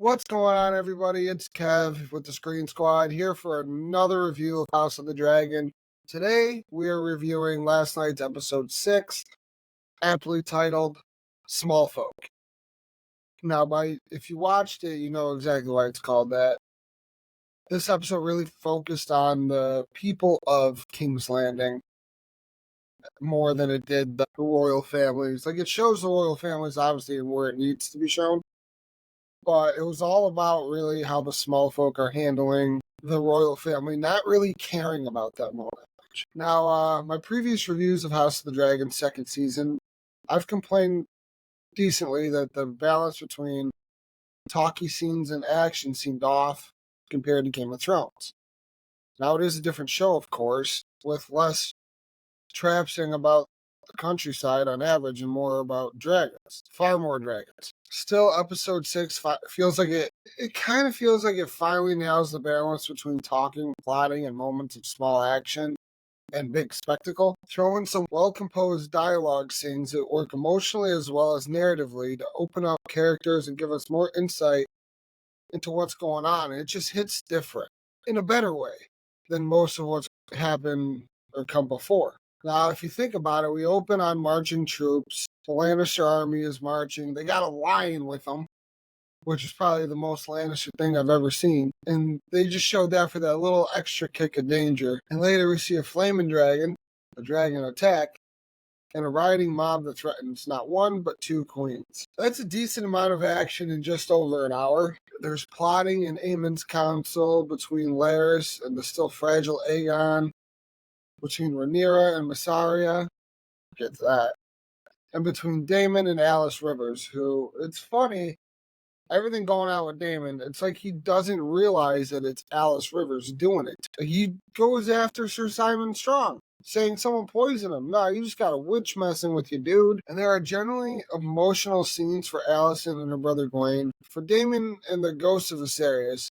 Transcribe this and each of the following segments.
What's going on, everybody? It's Kev with the Screen Squad here for another review of House of the Dragon. Today, we are reviewing last night's episode 6, aptly titled Smallfolk. Now, if you watched it, you know exactly why it's called that. This episode really focused on the people of King's Landing more than it did the royal families. Like, it shows the royal families, obviously, where it needs to be shown. But it was all about really how the small folk are handling the royal family, not really caring about them all that much. Now, my previous reviews of House of the Dragon second season, I've complained decently that the balance between talky scenes and action seemed off compared to Game of Thrones. Now, it is a different show, of course, with less trapsing about the countryside on average and more about dragons. Far more dragons. Still, episode 6 feels like it kind of feels like it finally nails the balance between talking, plotting, and moments of small action and big spectacle. Throwing some well-composed dialogue scenes that work emotionally as well as narratively to open up characters and give us more insight into what's going on. And it just hits different in a better way than most of what's happened or come before. Now, if you think about it, we open on marching troops. The Lannister army is marching. They got a lion with them, which is probably the most Lannister thing I've ever seen. And they just showed that for that little extra kick of danger. And later we see a flaming dragon, a dragon attack, and a rioting mob that threatens not one, but two queens. That's a decent amount of action in just over an hour. There's plotting in Aemon's council between Larys and the still fragile Aegon, between Rhaenyra and Mysaria, get that, and between Daemon and Alys Rivers, who, it's funny, everything going on with Daemon, it's like he doesn't realize that it's Alys Rivers doing it. He goes after Sir Simon Strong, saying someone poisoned him. No, you just got a witch messing with you, dude. And there are generally emotional scenes for Alicent and her brother Gwayne. For Daemon and the Ghost of Viserys,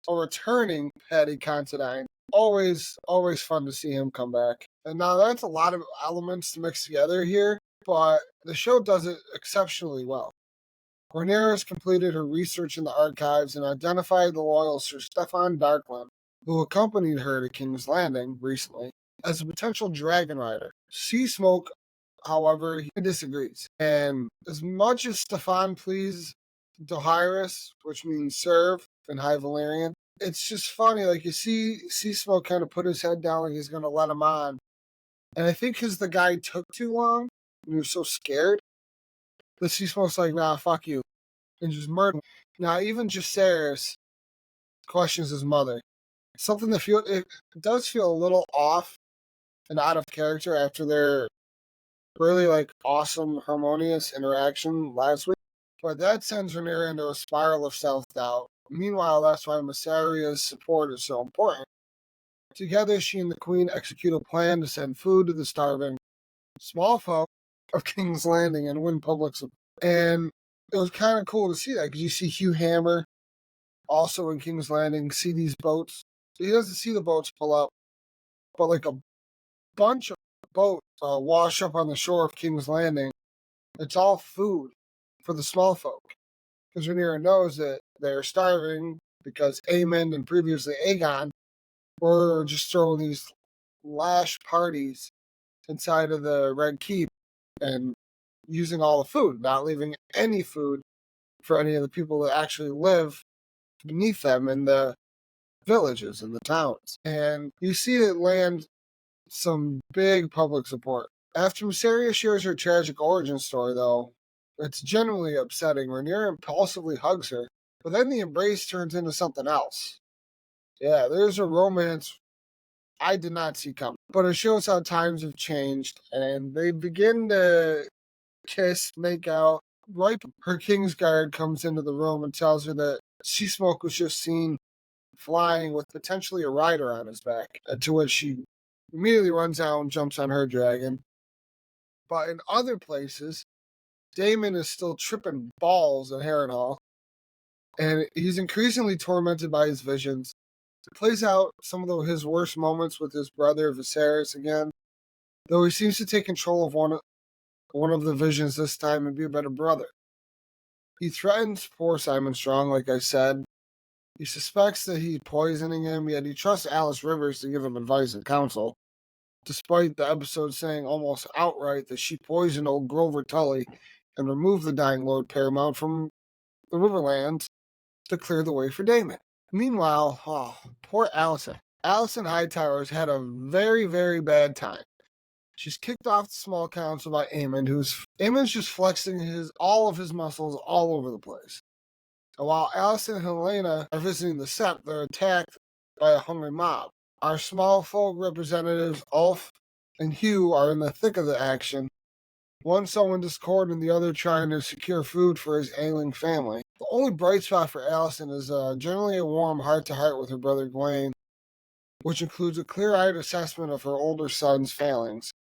a returning Paddy Considine. Always fun to see him come back. And now that's a lot of elements to mix together here, but the show does it exceptionally well. Rhaenyra has completed her research in the archives and identified the loyal Sir Steffon Darkland, who accompanied her to King's Landing recently, as a potential dragon rider. Seasmoke, however, he disagrees. And as much as Steffon pleases Dohaeris, which means serve in High Valyrian, it's just funny, like you see Seasmoke kind of put his head down like he's going to let him on. And I think because the guy took too long, and he was so scared, the Seasmoke's like, nah, fuck you, and just murdered him. Now, even Jacaerys questions his mother. Something that it does feel a little off and out of character after their really, like, awesome, harmonious interaction last week. But that sends Rhaenyra into a spiral of self-doubt. Meanwhile, that's why Mysaria's support is so important. Together, she and the Queen execute a plan to send food to the starving small folk of King's Landing and win public support. And it was kind of cool to see that, because you see Hugh Hammer also in King's Landing, see these boats. So he doesn't see the boats pull up, but like a bunch of boats wash up on the shore of King's Landing. It's all food for the small folk. Because Rhaenyra knows that they're starving because Aemon and previously Aegon were just throwing these lash parties inside of the Red Keep and using all the food, not leaving any food for any of the people that actually live beneath them in the villages and the towns. And you see it land some big public support. After Mysaria shares her tragic origin story, though, it's genuinely upsetting. Rhaenyra impulsively hugs her, but then the embrace turns into something else. Yeah, there's a romance I did not see coming. But it shows how times have changed, and they begin to kiss, make out. Right, her Kingsguard comes into the room and tells her that Seasmoke was just seen flying with potentially a rider on his back, to which she immediately runs out and jumps on her dragon. But in other places, Daemon is still tripping balls at Harrenhal, and he's increasingly tormented by his visions. He plays out some of his worst moments with his brother Viserys again, though he seems to take control of one of the visions this time and be a better brother. He threatens poor Simon Strong, like I said. He suspects that he's poisoning him, yet he trusts Alys Rivers to give him advice and counsel, despite the episode saying almost outright that she poisoned old Grover Tully and removed the dying Lord Paramount from the Riverlands to clear the way for Daemon. Meanwhile, poor Alicent. Alicent Hightower's had a very, very bad time. She's kicked off the small council by Aemon's just flexing all of his muscles all over the place. And while Alicent and Helaena are visiting the Sept, they're attacked by a hungry mob. Our Smallfolk representatives, Ulf and Hugh, are in the thick of the action, one sowing discord and the other trying to secure food for his ailing family. The only bright spot for Alicent is generally a warm heart-to-heart with her brother Gwayne, which includes a clear-eyed assessment of her older son's failings,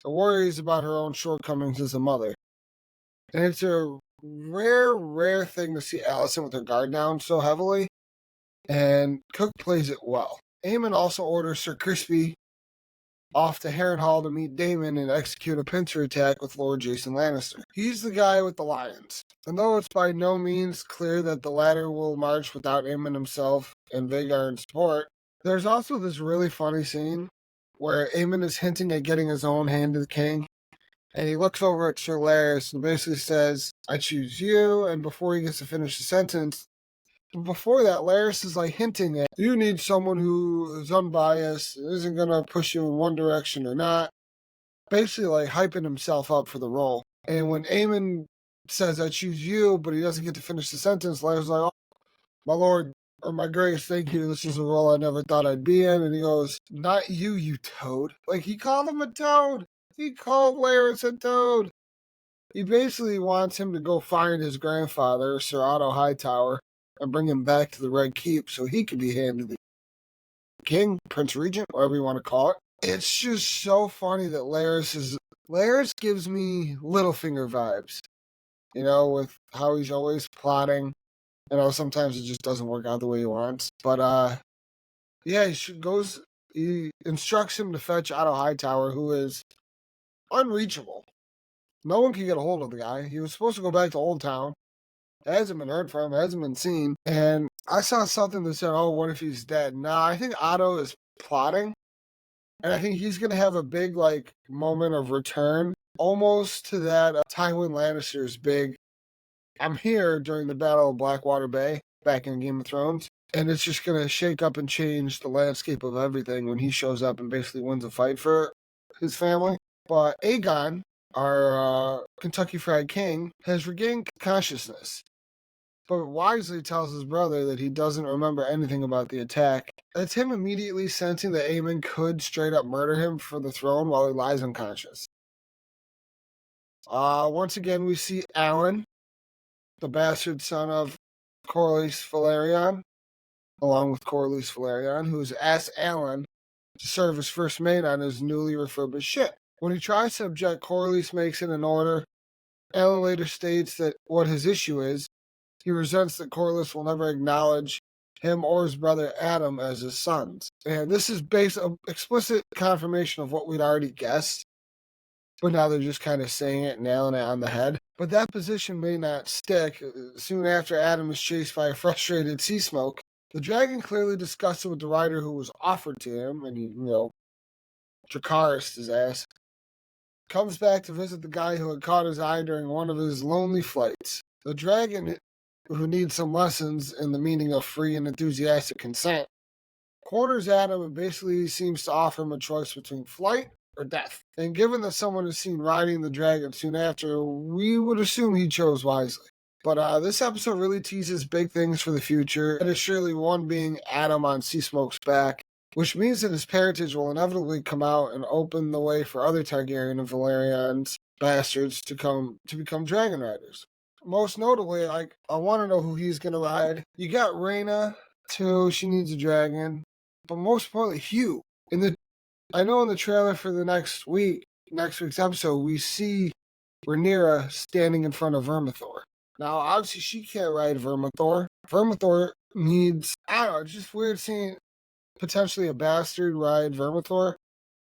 the worries about her own shortcomings as a mother. And it's a rare thing to see Alicent with her guard down so heavily, and Cook plays it well. Aemon also orders Sir Crispy off to Harrenhal to meet Daemon and execute a pincer attack with Lord Jason Lannister. He's the guy with the lions. And though it's by no means clear that the latter will march without Aemon himself and Vhagar in support, there's also this really funny scene where Aemon is hinting at getting his own hand to the king, and he looks over at Sir Larys and basically says, "I choose you," and before he gets to finish the sentence, before that, Larys is like hinting at, you need someone who is unbiased, isn't going to push you in one direction or not, basically like hyping himself up for the role. And when Aemon says, "I choose you," but he doesn't get to finish the sentence, Larys is like, "Oh, my lord, or my grace, thank you, this is a role I never thought I'd be in." And he goes, "Not you, you toad." Like, he called him a toad. He called Larys a toad. He basically wants him to go find his grandfather, Sir Otto Hightower, and bring him back to the Red Keep so he could be handed the king, Prince Regent, whatever you want to call it. It's just so funny that Larys gives me Littlefinger vibes, with how he's always plotting. Sometimes it just doesn't work out the way he wants. But, yeah, he instructs him to fetch Otto Hightower, who is unreachable. No one can get a hold of the guy. He was supposed to go back to Old Town. Hasn't been heard from, hasn't been seen. And I saw something that said, "Oh, what if he's dead?" Nah, I think Otto is plotting. And I think he's going to have a big, moment of return. Almost to that Tywin Lannister's big, "I'm here" during the Battle of Blackwater Bay, back in Game of Thrones. And it's just going to shake up and change the landscape of everything when he shows up and basically wins a fight for his family. But Aegon, our Kentucky Fried King, has regained consciousness, but wisely tells his brother that he doesn't remember anything about the attack. That's him immediately sensing that Aemon could straight up murder him for the throne while he lies unconscious. Once again, we see Alan, the bastard son of Corlys Velaryon, along with Corlys Velaryon, who's asked Alan to serve as first mate on his newly refurbished ship. When he tries to object, Corlys makes it an order. Alan later states that what his issue is, he resents that Corlys will never acknowledge him or his brother Adam as his sons. And this is based on explicit confirmation of what we'd already guessed, but now they're just kind of saying it, nailing it on the head. But that position may not stick. Soon after Adam is chased by a frustrated Sea Smoke, the dragon clearly discussed it with the rider who was offered to him, and he, Dracarys his ass. Comes back to visit the guy who had caught his eye during one of his lonely flights. The dragon, who needs some lessons in the meaning of free and enthusiastic consent, corners Adam and basically seems to offer him a choice between flight or death. And given that someone is seen riding the dragon soon after, we would assume he chose wisely. But this episode really teases big things for the future, and is surely one being Adam on Sea Smoke's back, which means that his parentage will inevitably come out and open the way for other Targaryen and Valyrian bastards to become dragon riders. Most notably, I want to know who he's going to ride. You got Rhaenyra, too. She needs a dragon. But most importantly, Hugh. I know in the trailer for the next week's episode, we see Rhaenyra standing in front of Vermithor. Now, obviously, she can't ride Vermithor. Vermithor needs, it's just weird seeing potentially a bastard ride Vermithor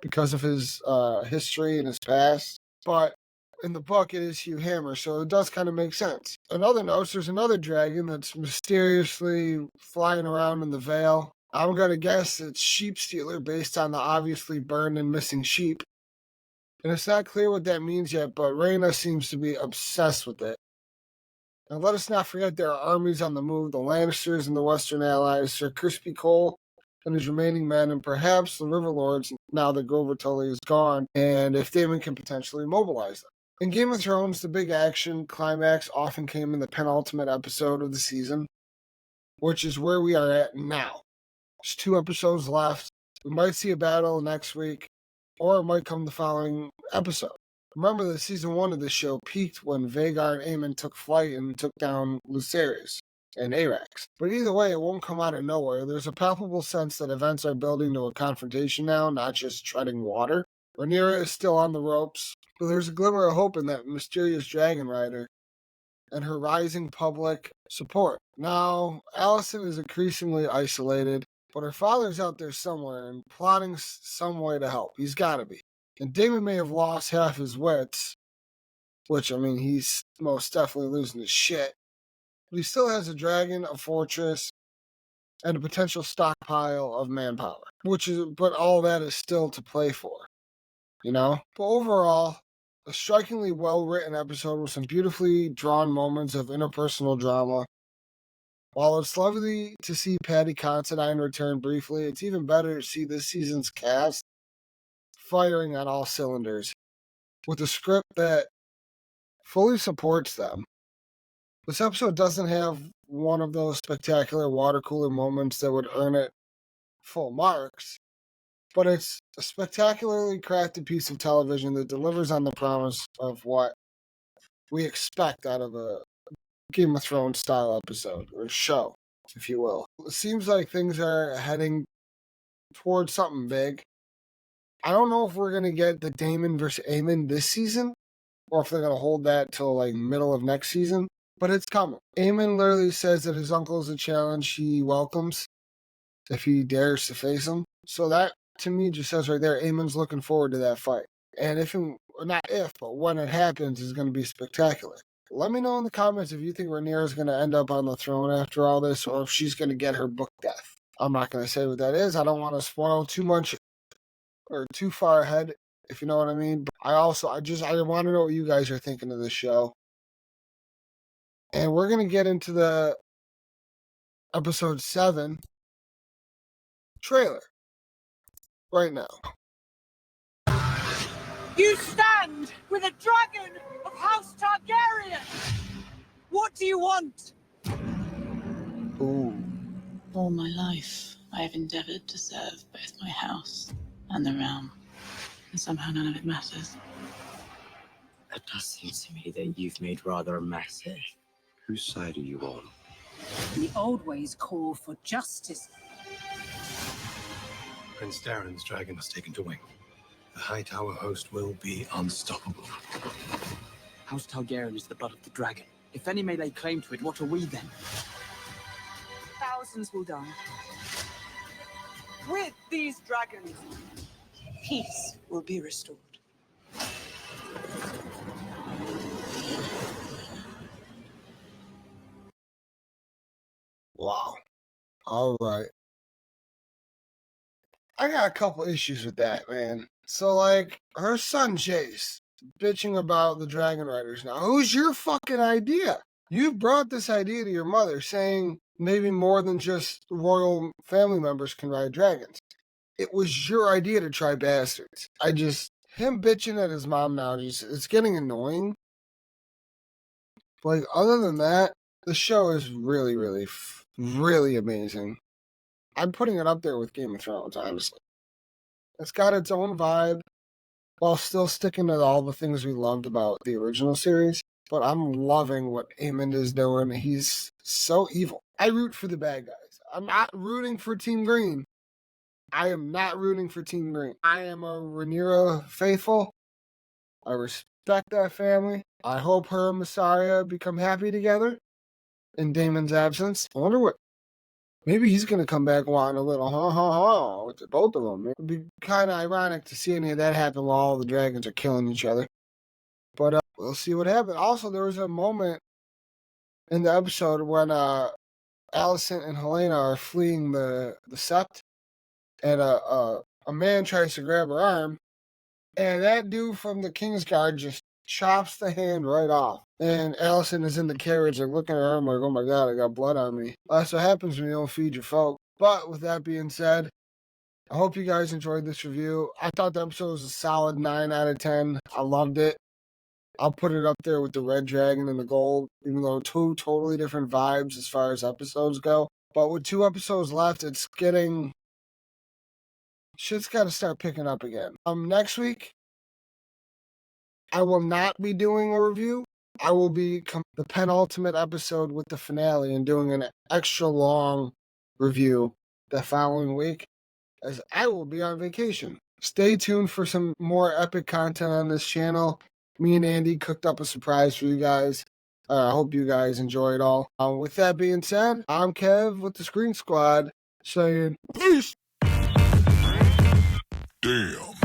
because of his history and his past. But in the book, it is Hugh Hammer, so it does kind of make sense. In other notes, there's another dragon that's mysteriously flying around in the Vale. I'm going to guess it's Sheep Stealer based on the obviously burned and missing sheep. And it's not clear what that means yet, but Rhaenyra seems to be obsessed with it. And let us not forget there are armies on the move, the Lannisters and the Western Allies, Sir Crispy Cole and his remaining men, and perhaps the River Lords now that Grover Tully is gone, and if Daemon can potentially mobilize them. In Game of Thrones, the big action climax often came in the penultimate episode of the season, which is where we are at now. There's 2 episodes left. We might see a battle next week, or it might come the following episode. Remember that season 1 of this show peaked when Vhagar and Aemon took flight and took down Lucerys and Arax. But either way, it won't come out of nowhere. There's a palpable sense that events are building to a confrontation now, not just treading water. Rhaenyra is still on the ropes, but there's a glimmer of hope in that mysterious dragon rider and her rising public support. Now, Alicent is increasingly isolated, but her father's out there somewhere and plotting some way to help. He's got to be. And Daemon may have lost half his wits, which, I mean, he's most definitely losing his shit. But he still has a dragon, a fortress, and a potential stockpile of manpower. But all that is still to play for, you know? But overall, a strikingly well-written episode with some beautifully drawn moments of interpersonal drama. While it's lovely to see Paddy Considine return briefly, it's even better to see this season's cast firing on all cylinders, with a script that fully supports them. This episode doesn't have one of those spectacular water cooler moments that would earn it full marks, but it's a spectacularly crafted piece of television that delivers on the promise of what we expect out of a Game of Thrones style episode, or show, if you will. It seems like things are heading towards something big. I don't know if we're going to get the Daemon versus Aemon this season, or if they're going to hold that till like middle of next season, but it's coming. Aemon literally says that his uncle is a challenge he welcomes if he dares to face him. So that, to me, just says right there, Aemon's looking forward to that fight. And but when it happens, it's going to be spectacular. Let me know in the comments if you think Rhaenyra is going to end up on the throne after all this, or if she's going to get her book death. I'm not going to say what that is. I don't want to spoil too much or too far ahead, if you know what I mean. But I want to know what you guys are thinking of this show. And we're going to get into the episode 7 trailer right now. You stand with a dragon of House Targaryen! What do you want? Ooh. All my life, I have endeavored to serve both my house and the realm, and somehow none of it matters. It does seem to me that you've made rather a mess here. Whose side are you on? The old ways call for justice. Prince Darren's dragon has taken to wing. The High Tower host will be unstoppable. House Targaryen is the blood of the dragon. If any may lay claim to it, what are we then? Thousands will die. With these dragons, peace will be restored. Wow. All right. I got a couple issues with that, man. So, like, her son Jace bitching about the Dragon Riders now. Who's your fucking idea? You brought this idea to your mother, saying maybe more than just royal family members can ride dragons. It was your idea to try bastards. Him bitching at his mom now, it's getting annoying. Like, other than that, the show is really, really, really amazing. I'm putting it up there with Game of Thrones, honestly. It's got its own vibe, while still sticking to all the things we loved about the original series. But I'm loving what Aemon is doing. He's so evil. I root for the bad guys. I'm not rooting for Team Green. I am not rooting for Team Green. I am a Rhaenyra faithful. I respect that family. I hope her and Mysaria become happy together in Daemon's absence. I wonder what... Maybe he's going to come back wanting a little ha with both of them. It'd be kind of ironic to see any of that happen while all the dragons are killing each other. But we'll see what happens. Also, there was a moment in the episode when Alicent and Helena are fleeing the sept, and a man tries to grab her arm, and that dude from the Kingsguard just chops the hand right off. And Alicent is in the carriage, like looking at her arm, like, oh my god, I got blood on me. That's what happens when you don't feed your folk. But with that being said, I hope you guys enjoyed this review. I thought the episode was a solid 9 out of 10. I loved it. I'll put it up there with the Red Dragon and the Gold, even though 2 totally different vibes as far as episodes go. But with 2 episodes left, it's getting... shit's got to start picking up again. Next week, I will not be doing a review. I will be the penultimate episode with the finale and doing an extra long review the following week, as I will be on vacation. Stay tuned for some more epic content on this channel. Me and Andy cooked up a surprise for you guys. I hope you guys enjoy it all. With that being said, I'm Kev with the Screen Squad saying peace. Damn.